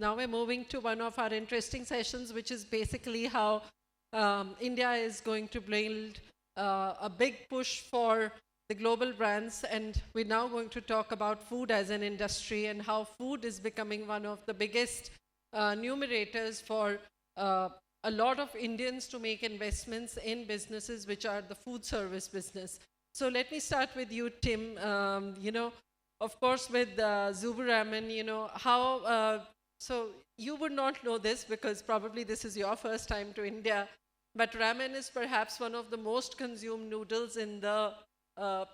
Now we're moving to one of our interesting sessions, which is basically how India is going to build a big push for the global brands. And we're now going to talk about food as an industry and how food is becoming one of the biggest numerators for a lot of Indians to make investments in businesses which are the food service business. So let me start with you, Tim. Of course, with Zubu Ramen, so you would not know this because probably this is your first time to India, but ramen is perhaps one of the most consumed noodles in the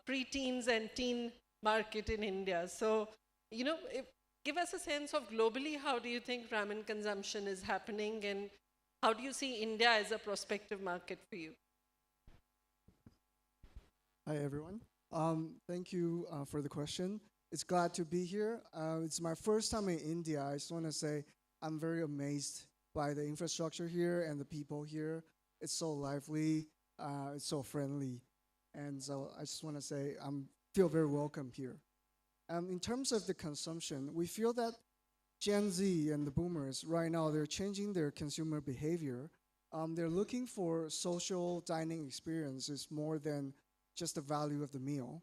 pre-teens and teen market in India. So, give us a sense of globally, how do you think ramen consumption is happening and how do you see India as a prospective market for you? Hi, everyone. Thank you for the question. It's glad to be here. It's my first time in India. I just want to say I'm very amazed by the infrastructure here and the people here. It's so lively, it's so friendly. And so I just want to say I feel very welcome here. In terms of the consumption, we feel that Gen Z and the boomers right now, they're changing their consumer behavior. They're looking for social dining experiences more than just the value of the meal.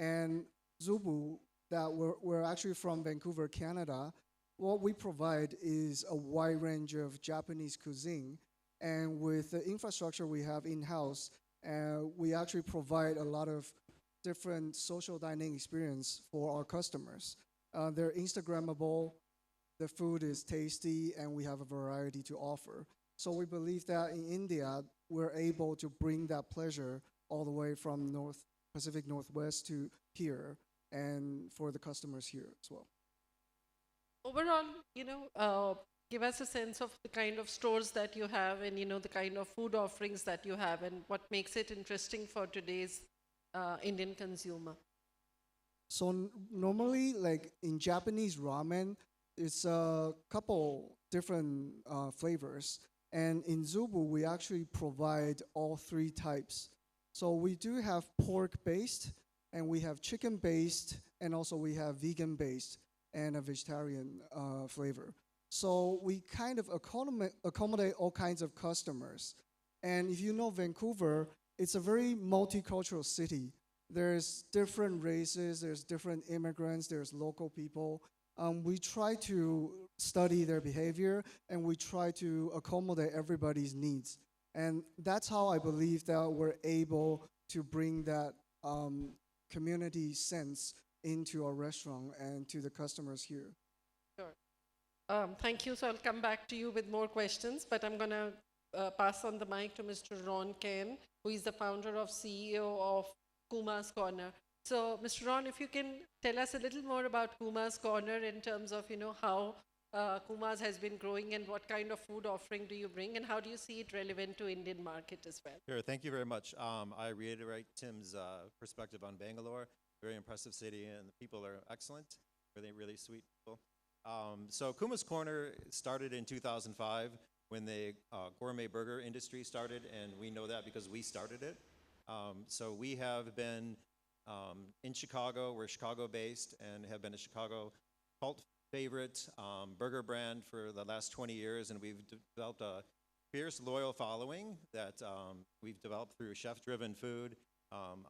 And Zubu, that we're actually from Vancouver, Canada, what we provide is a wide range of Japanese cuisine. And with the infrastructure we have in-house, we actually provide a lot of different social dining experience for our customers. They're Instagrammable, the food is tasty, and we have a variety to offer. So we believe that in India, we're able to bring that pleasure all the way from Pacific Northwest to here, and for the customers here as well. Overall, give us a sense of the kind of stores that you have and, the kind of food offerings that you have and what makes it interesting for today's Indian consumer. So normally, like in Japanese ramen, it's a couple different flavors. And in Zubu, we actually provide all three types. So we do have pork-based, and we have chicken-based, and also we have vegan-based and a vegetarian flavor. So we kind of accommodate all kinds of customers. And if you know Vancouver, it's a very multicultural city. There's different races, there's different immigrants, there's local people. We try to study their behavior, and we try to accommodate everybody's needs. And that's how I believe that we're able to bring that community sense into our restaurant and to the customers here. Sure. Thank you. So I'll come back to you with more questions, but I'm going to pass on the mic to Mr. Ron Ken, who is the founder of CEO of Kuma's Corner. So, Mr. Ron, if you can tell us a little more about Kuma's Corner in terms of, how Kuma's has been growing and what kind of food offering do you bring and how do you see it relevant to Indian market as well? Sure, thank you very much. I reiterate Tim's perspective on Bangalore. Very impressive city, and the people are excellent. Really, really sweet people. So Kuma's Corner started in 2005 when the gourmet burger industry started, and we know that because we started it. So we have been in Chicago. We're Chicago-based and have been a Chicago cult favorite burger brand for the last 20 years, and we've developed a fierce, loyal following that we've developed through chef-driven food,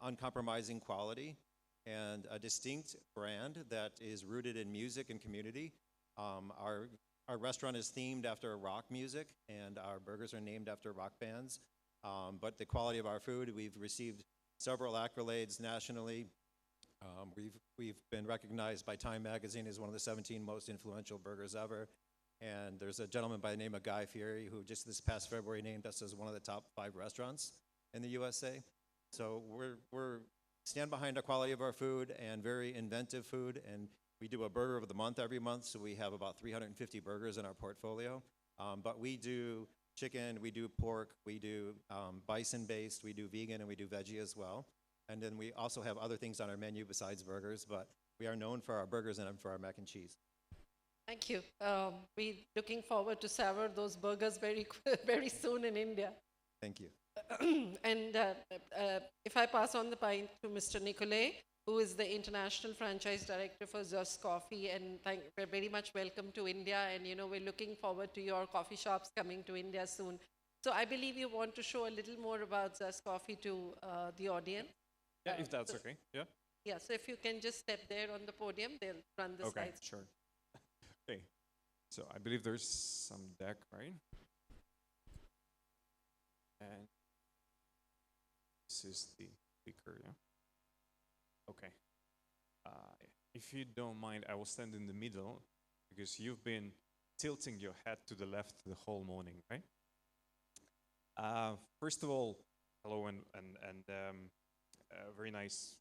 uncompromising quality, and a distinct brand that is rooted in music and community. Our restaurant is themed after rock music, and our burgers are named after rock bands. But the quality of our food, we've received several accolades nationally. We've been recognized by Time Magazine as one of the 17 most influential burgers ever. And there's a gentleman by the name of Guy Fieri who just this past February named us as one of the top 5 restaurants in the USA. So we're stand behind the quality of our food and very inventive food. And we do a burger of the month every month. So we have about 350 burgers in our portfolio. But we do chicken, we do pork, we do bison-based, we do vegan, and we do veggie as well. And then we also have other things on our menu besides burgers, but we are known for our burgers and for our mac and cheese. Thank you. We're looking forward to savor those burgers very soon in India. Thank you. And if I pass on the mic to Mr. Nicolay, who is the international franchise director for ZUS Coffee, and we're very much welcome to India, and we're looking forward to your coffee shops coming to India soon. So I believe you want to show a little more about ZUS Coffee to the audience. Yeah, if that's So- okay. Yeah. Yeah, so if you can just step there on the podium, they'll run the Okay, slides. sure. Okay. So I believe there's some deck, right? And this is the speaker, yeah? Okay. If you don't mind, I will stand in the middle because you've been tilting your head to the left the whole morning, right? First of all, hello and very nice,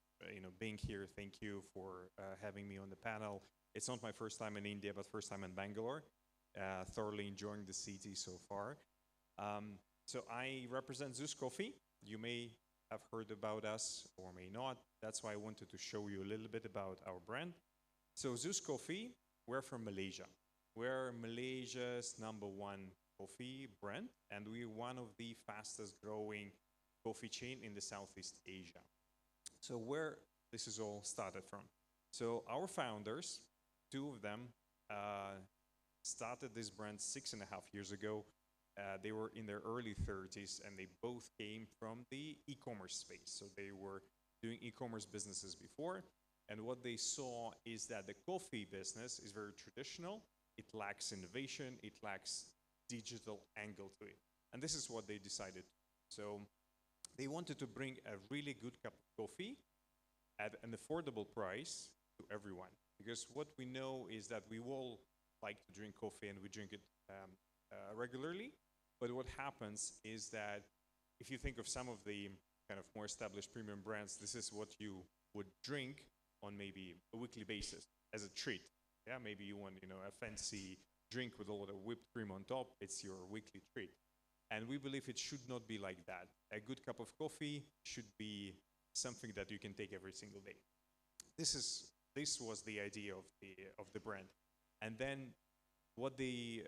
being here. Thank you for having me on the panel. It's not my first time in India, but first time in Bangalore. Thoroughly enjoying the city so far. So I represent ZUS Coffee. You may have heard about us or may not. That's why I wanted to show you a little bit about our brand. So ZUS Coffee, we're from Malaysia. We're Malaysia's #1 coffee brand, and we're one of the fastest growing coffee chain in the Southeast Asia. So where this is all started from. So our founders, two of them, started this brand 6.5 years ago. They were in their early 30s, and they both came from the e-commerce space. So they were doing e-commerce businesses before, and what they saw is that the coffee business is very traditional. It lacks innovation. It lacks digital angle to it. And this is what they decided. So they wanted to bring a really good cup of coffee at an affordable price to everyone. Because what we know is that we all like to drink coffee and we drink it regularly. But what happens is that if you think of some of the kind of more established premium brands, this is what you would drink on maybe a weekly basis as a treat. Yeah, maybe you want, a fancy drink with a lot of whipped cream on top. It's your weekly treat. And we believe it should not be like that. A good cup of coffee should be something that you can take every single day. This was the idea of the brand. And then what they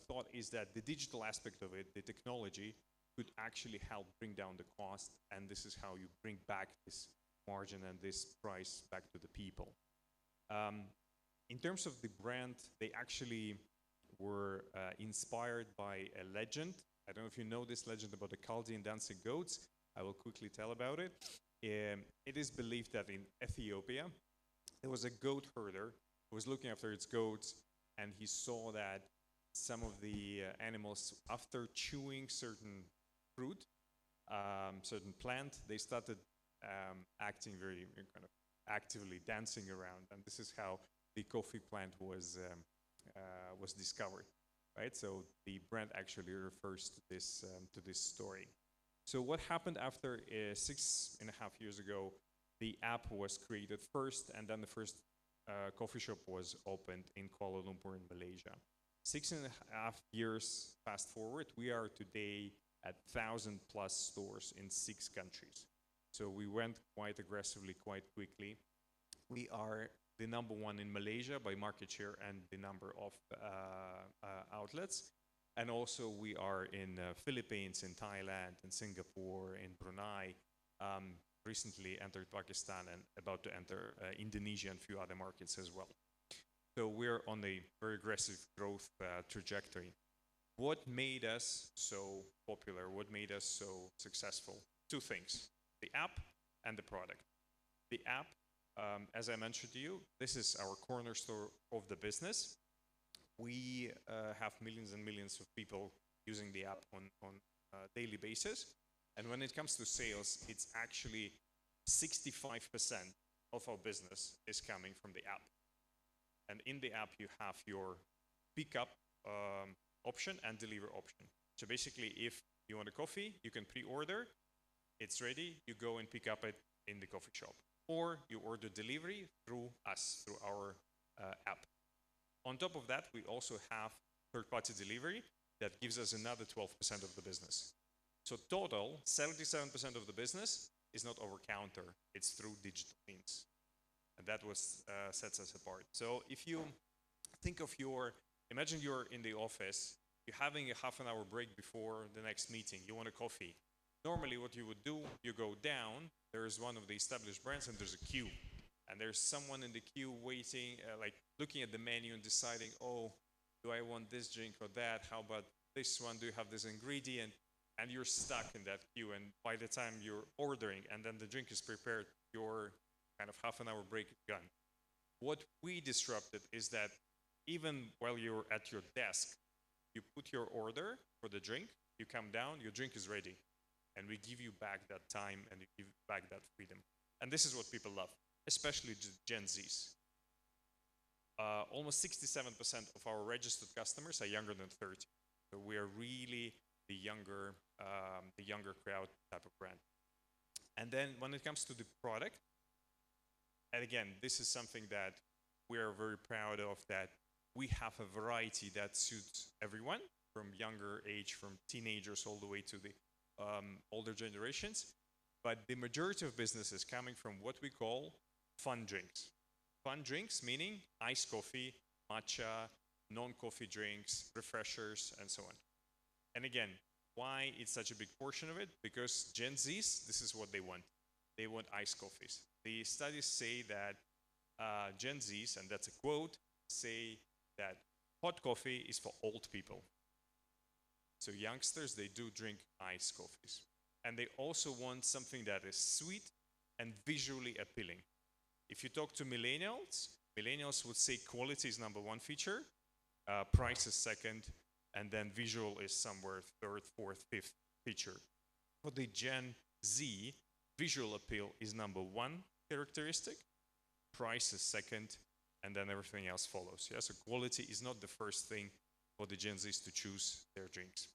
thought is that the digital aspect of it, the technology, could actually help bring down the cost, and this is how you bring back this margin and this price back to the people. In terms of the brand, they actually were inspired by a legend. I don't know if you know this legend about the Chaldean dancing goats. I will quickly tell about it. It is believed that in Ethiopia, there was a goat herder who was looking after its goats, and he saw that some of the animals, after chewing certain fruit, certain plant, they started acting very kind of actively dancing around, and this is how the coffee plant was discovered, right? So the brand actually refers to this story. So what happened after 6.5 years ago? The app was created first, and then the first coffee shop was opened in Kuala Lumpur in Malaysia. 6.5 years fast forward, we are today at 1,000+ stores in 6 countries. So we went quite aggressively, quite quickly. We are the #1 in Malaysia by market share and the number of outlets. And also we are in Philippines, in Thailand, in Singapore, in Brunei, recently entered Pakistan and about to enter Indonesia and a few other markets as well. So we're on a very aggressive growth trajectory. What made us so popular? What made us so successful? 2 things, the app and the product. The app, as I mentioned to you, this is our cornerstone of the business. We have millions and millions of people using the app on a daily basis. And when it comes to sales, it's actually 65% of our business is coming from the app. And in the app, you have your pickup option and deliver option. So basically, if you want a coffee, you can pre-order, it's ready, you go and pick up it in the coffee shop. Or you order delivery through us, through our app. On top of that, we also have third-party delivery that gives us another 12% of the business. So total, 77% of the business is not over counter, it's through digital means. And that sets us apart. So if you think of imagine you're in the office, you're having a half an hour break before the next meeting, you want a coffee. Normally what you would do, you go down, there's one of the established brands and there's a queue. and there's someone in the queue waiting, like looking at the menu and deciding, oh, do I want this drink or that? How about this one? Do you have this ingredient? And you're stuck in that queue. And by the time you're ordering and then the drink is prepared, your kind of half an hour break is gone. What we disrupted is that even while you're at your desk, you put your order for the drink, you come down, your drink is ready. And we give you back that time and you give back that freedom. And this is what people love, especially Gen Zs. Almost 67% of our registered customers are younger than 30. So we are really the younger crowd type of brand. And then when it comes to the product, and again, this is something that we are very proud of, that we have a variety that suits everyone, from younger age, from teenagers all the way to the older generations. But the majority of business is coming from what we call fun drinks. Fun drinks meaning iced coffee, matcha, non-coffee drinks, refreshers, and so on. And again, why it's such a big portion of it? Because Gen Zs, this is what they want. They want iced coffees. The studies say that Gen Zs, and that's a quote, say that hot coffee is for old people. So youngsters, they do drink iced coffees. And they also want something that is sweet and visually appealing. If you talk to millennials, millennials would say quality is number one feature, price is second, and then visual is somewhere third, fourth, fifth feature. For the Gen Z, visual appeal is number one characteristic, price is second, and then everything else follows. Yeah? So quality is not the first thing for the Gen Zs to choose their drinks.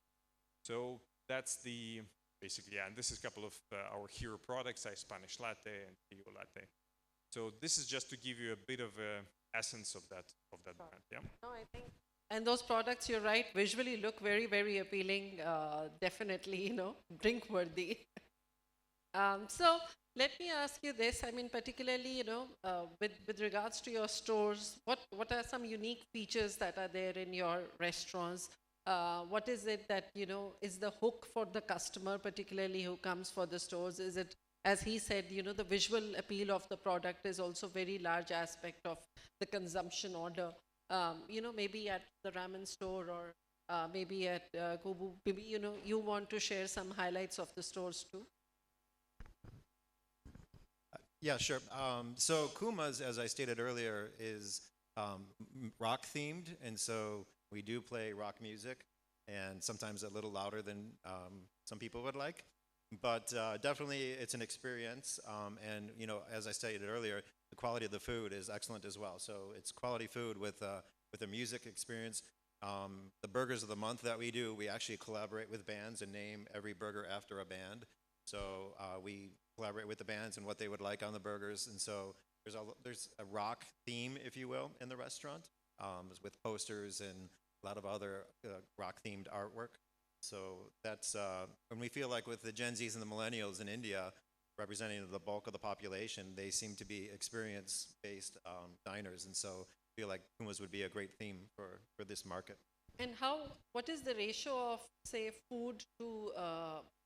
So that's the, basically, yeah, and this is a couple of our hero products, Spanish latte and Rio latte. So this is just to give you a bit of a essence of that brand, yeah? No, I think, and those products, you're right, visually look very, very appealing, definitely, drink worthy. So let me ask you this, I mean, particularly, with regards to your stores, what are some unique features that are there in your restaurants? What is it that, is the hook for the customer, particularly who comes for the stores? Is it, as he said, the visual appeal of the product is also a very large aspect of the consumption order. Maybe at the ramen store or maybe at Gobu, maybe, you want to share some highlights of the stores too? Yeah, sure. So Kuma's, as I stated earlier, is rock themed, and so we do play rock music, and sometimes a little louder than some people would like. But definitely, it's an experience, and as I stated earlier, the quality of the food is excellent as well. So it's quality food with a music experience. The burgers of the month that we do, we actually collaborate with bands and name every burger after a band. So we collaborate with the bands and what they would like on the burgers, and so there's a rock theme, if you will, in the restaurant, with posters and a lot of other rock-themed artwork. So that's, and we feel like with the Gen Zs and the millennials in India, representing the bulk of the population, they seem to be experience-based diners, and so I feel like Kuma's would be a great theme for this market. And what is the ratio of, say, food to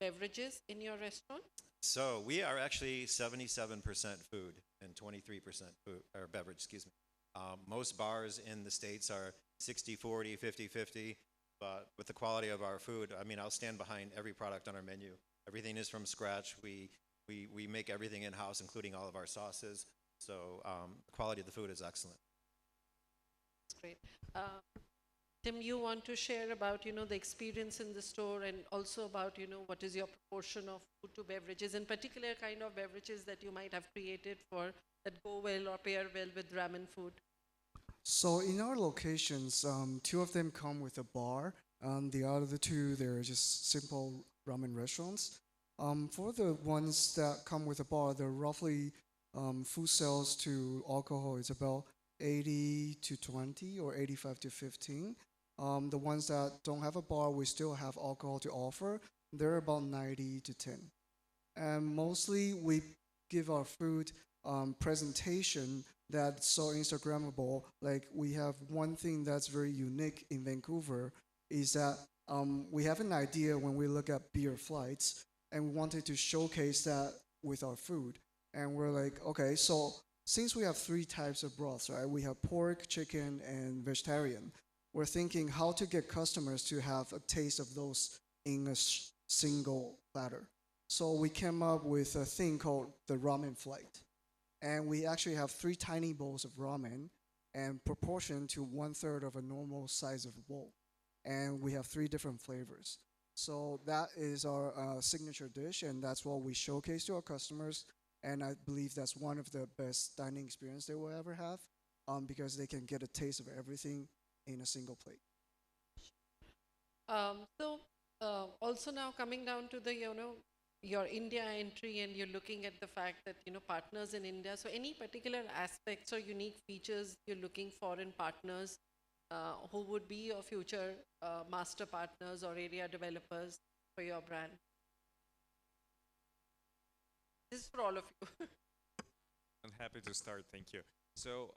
beverages in your restaurant? So we are actually 77% food and 23% food, or beverage, excuse me. Most bars in the States are 60-40, 50-50, but with the quality of our food, I mean, I'll stand behind every product on our menu. Everything is from scratch. We make everything in-house, including all of our sauces. So the quality of the food is excellent. That's great. Tim, you want to share about, the experience in the store, and also about, what is your proportion of food to beverages, in particular kind of beverages that you might have created that go well or pair well with ramen food? So in our locations, two of them come with a bar. The other two, they're just simple ramen restaurants. For the ones that come with a bar, they're roughly food sales to alcohol is about 80 to 20 or 85 to 15. The ones that don't have a bar, we still have alcohol to offer. They're about 90 to 10. And mostly we give our food presentation that's so Instagrammable. Like we have one thing that's very unique in Vancouver is that we have an idea when we look at beer flights, and we wanted to showcase that with our food. And we're like, okay, so since we have three types of broths, right? We have pork, chicken, and vegetarian. We're thinking how to get customers to have a taste of those in a single platter. So we came up with a thing called the ramen flight. And we actually have three tiny bowls of ramen and proportioned to one third of a normal size of a bowl. And we have three different flavors. So that is our signature dish, and that's what we showcase to our customers. And I believe that's one of the best dining experience they will ever have, because they can get a taste of everything in a single plate. Also now coming down to the, your India entry, and you're looking at the fact that, partners in India. So any particular aspects or unique features you're looking for in partners, who would be your future master partners or area developers for your brand? This is for all of you. I'm happy to start. Thank you. So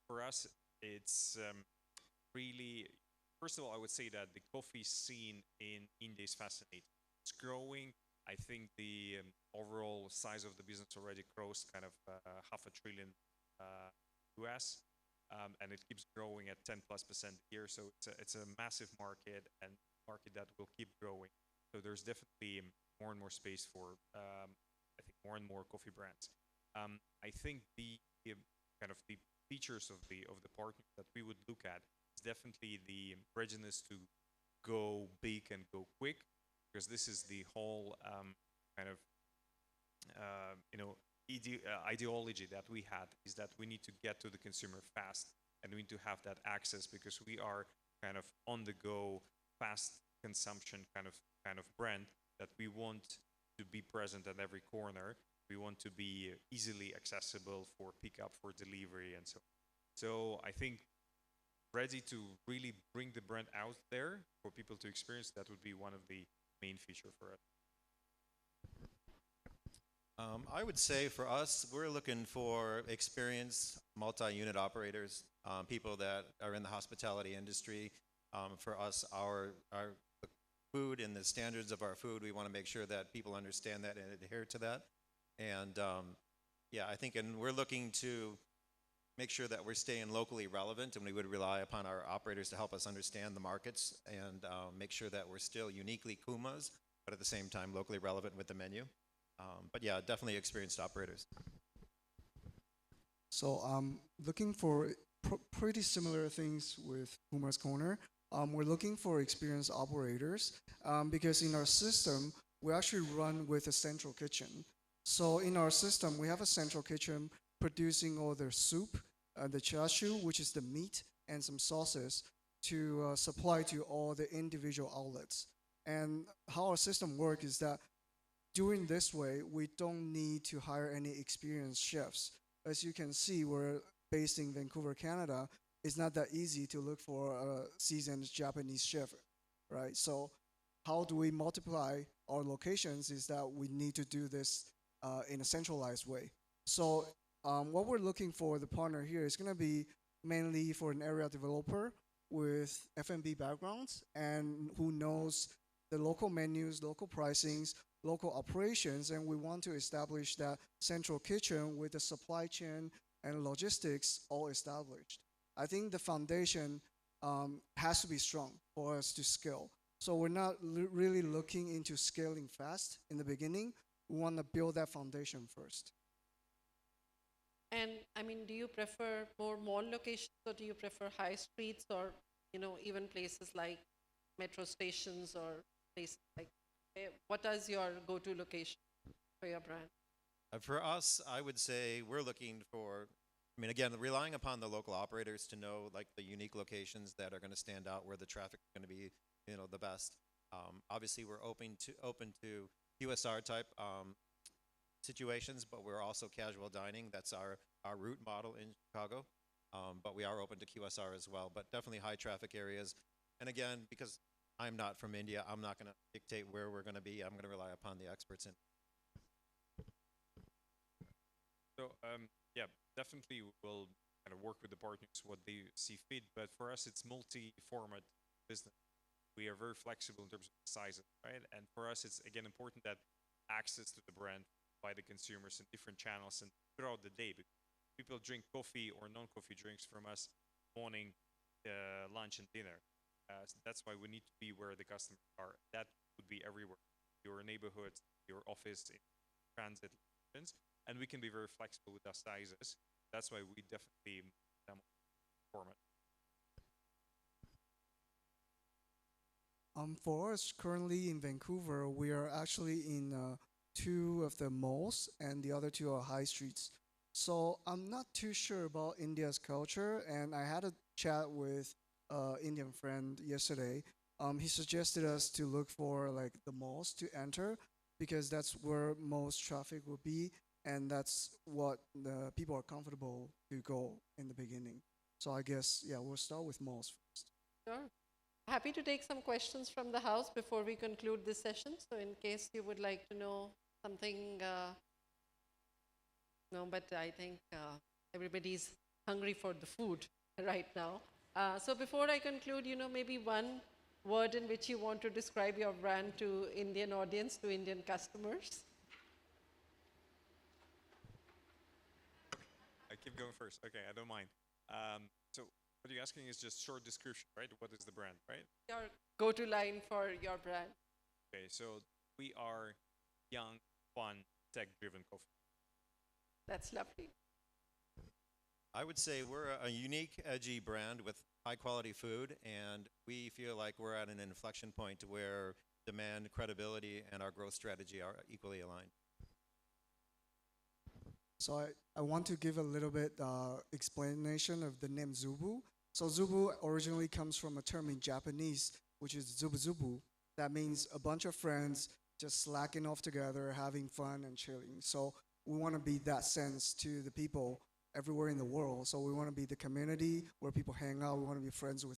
for us, it's really, first of all, I would say that the coffee scene in India is fascinating. It's growing. I think the overall size of the business already crossed kind of $500 billion US, and it keeps growing at 10+% a year. So it's a massive market, and market that will keep growing. So there's definitely more and more space for I think more and more coffee brands. I think the kind of the features of the partner that we would look at is definitely the readiness to go big and go quick, because this is the whole kind of ideology that we had, is that we need to get to the consumer fast, and we need to have that access, because we are kind of on the go, fast consumption kind of brand, that we want to be present at every corner. We want to be easily accessible for pickup, for delivery, and so on. So I think ready to really bring the brand out there for people to experience, that would be one of the main feature for us. I would say for us, we're looking for experienced multi-unit operators, people that are in the hospitality industry. For us, our food and the standards of our food, we want to make sure that people understand that and adhere to that. And yeah, I think, and we're looking to make sure that we're staying locally relevant, and we would rely upon our operators to help us understand the markets and make sure that we're still uniquely Kumas, but at the same time locally relevant with the menu. But yeah, definitely experienced operators. So looking for pretty similar things with Kuma's Corner. We're looking for experienced operators, because in our system, we actually run with a central kitchen. So in our system, we have a central kitchen producing all their soup, the chashu, which is the meat, and some sauces to supply to all the individual outlets. And how our system works is that doing this way, we don't need to hire any experienced chefs. As you can see, we're based in Vancouver, Canada. It's not that easy to look for a seasoned Japanese chef, right? So how do we multiply our locations is that we need to do this in a centralized way. So what we're looking for the partner here is going to be mainly for an area developer with F&B backgrounds and who knows the local menus, local pricings, local operations, and we want to establish that central kitchen with the supply chain and logistics all established. I think the foundation has to be strong for us to scale. So we're not really looking into scaling fast in the beginning. We want to build that foundation first. And I mean, do you prefer more mall locations, or do you prefer high streets, or even places like metro stations or places like? What is your go-to location for your brand? For us, I would say we're looking for, I mean, again, relying upon the local operators to know like the unique locations that are going to stand out, where the traffic is going to be, the best. Obviously, we're open to QSR type situations, but we're also casual dining. That's our route model in Chicago. But we are open to QSR as well, but definitely high traffic areas. And again, because I'm not from India, I'm not going to dictate where we're going to be. I'm going to rely upon the experts in. So yeah, definitely we'll kind of work with the partners what they see fit. But for us, it's multi-format business. We are very flexible in terms of sizes, right? And for us, it's again important that access to the brand by the consumers in different channels and throughout the day. people drink coffee or non-coffee drinks from us morning, lunch, and dinner. That's why we need to be where the customers are. That would be everywhere, your neighborhood, your office, in transit, and we can be very flexible with our sizes. That's why we definitely them format. For us, currently in Vancouver, we are actually in two of the malls, and the other two are high streets. So I'm not too sure about India's culture, and I had a chat with Indian friend yesterday. He suggested us to look for like the malls to enter because that's where most traffic will be, and that's what the people are comfortable to go in the beginning. So I guess yeah, we'll start with malls first. Sure. Happy to take some questions from the house before we conclude this session. So in case you would like to know something, no, but I think everybody's hungry for the food right now. So before I conclude, maybe one word in which you want to describe your brand to Indian audience, to Indian customers. I keep going first. Okay, I don't mind. So what you're asking is just short description, right? What is the brand, right? Your go-to line for your brand. Okay, so we are young, fun, tech-driven coffee. That's lovely. I would say we're a unique, edgy brand with high quality food, and we feel like we're at an inflection point where demand, credibility, and our growth strategy are equally aligned. So I want to give a little bit explanation of the name Zubu. So Zubu originally comes from a term in Japanese, which is Zubu Zubu. That means a bunch of friends just slacking off together, having fun and chilling. So we want to be that sense to the people everywhere in the world. So we want to be the community where people hang out. We want to be friends with